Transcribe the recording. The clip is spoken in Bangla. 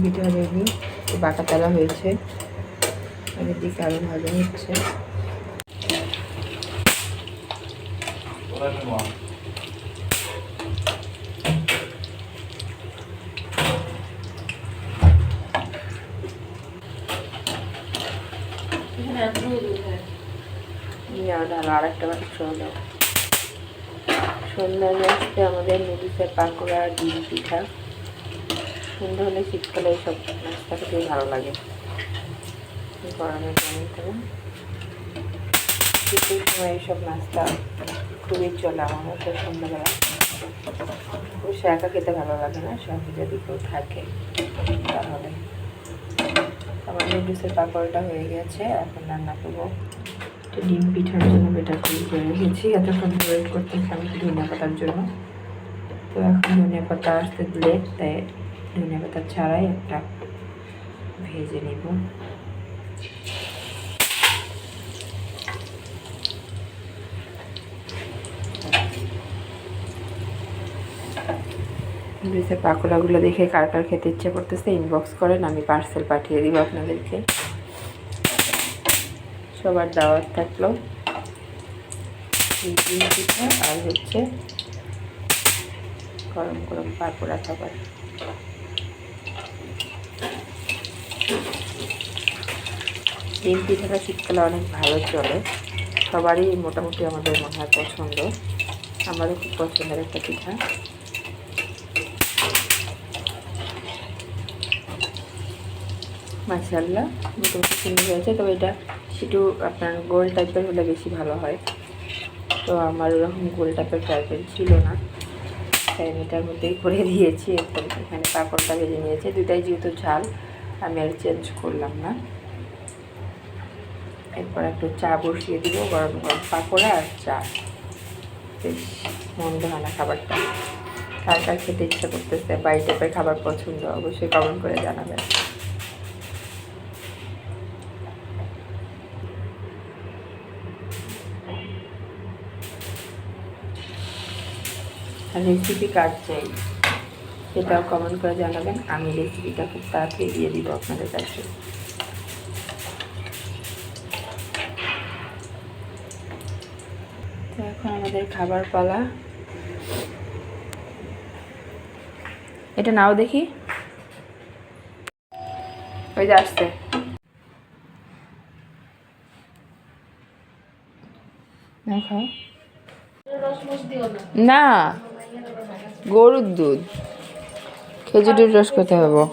দিতে হবে এগুলো। বাটা তেলা হয়েছে, এর দিকে আলু ভাজা হচ্ছে। আর একটা মাত্র দাও। সন্ধ্যায় আসতে আমাদের নুডলসের পাকোড়া, ডিম পিঠা। সন্ধ্যা হলে শীতকালে এইসব নাস্তা খেতেই ভালো লাগে। গরমের গরম করে শীতের সময় এইসব নাস্তা খুবই চলে আমার মতো। সন্ধ্যাবেলা বসে একা খেতে ভালো লাগে না, সঙ্গে যদি কেউ থাকে তাহলে। আমার নুডলসের পাকোড়াটা হয়ে গেছে, এখন রান্না করবো ডিম পিঠার জন্য। বেটার তৈরি করে রেখেছি, এতক্ষণ ওয়েট করতেছি আমি ধনিয়া পাতার জন্য। তো এখন ধনিয়া পাতা আসতে লেট, তাই ধনিয়া পাতা ছাড়াই একটা ভেজে নেব। নুডলসের পাকোড়াগুলো দেখে কার কার খেতে ইচ্ছে করতেছে ইনবক্স করেন, আমি পার্সেল পাঠিয়ে দিব আপনাদেরকে। সবার দাওয়াত থাকলো। ডিম পিঠা আর হচ্ছে গরম গরম পাকোড়া খাবার। ডিম পিঠাটা শীতকালে অনেক ভালো চলে, সবারই মোটামুটি আমাদের মনে হয় পছন্দ। আমারও খুব পছন্দের একটা পিঠা। মাশাআল্লাহ মোটামুটি সুন্দর হয়েছে, তবে এটা একটু আপনার গোল টাইপের হলে বেশি ভালো হয়। তো আমার ওরকম গোল টাইপের ছিল না, তাই আমি এটার মধ্যেই করে দিয়েছি। একদম এখানে পাঁপড়টা ভেজে নিয়েছে, দুটাই যেহেতু ঝাল আমি আর চেঞ্জ করলাম না। এরপর একটু চা বসিয়ে দিব, গরম গরম পাঁপড়া আর চা। বেশ মন্দ হয় না খাবারটা। কার কার খেতে ইচ্ছা করতেছে বা এই টাইপের খাবার পছন্দ অবশ্যই কমেন্ট করে জানাবেন। রেসিপি কার চাই সেটাও কমেন্ট করে জানাবেন, আমি রেসিপিটা খুব তাড়াতাড়ি দিয়ে দিব আপনাদের কাছে। তো এখন আমাদের খাবার পালা। এটা নাও দেখি, ওই যে আসছে। না, গরুর দুধ, খেজুরের রস খেতে হবে।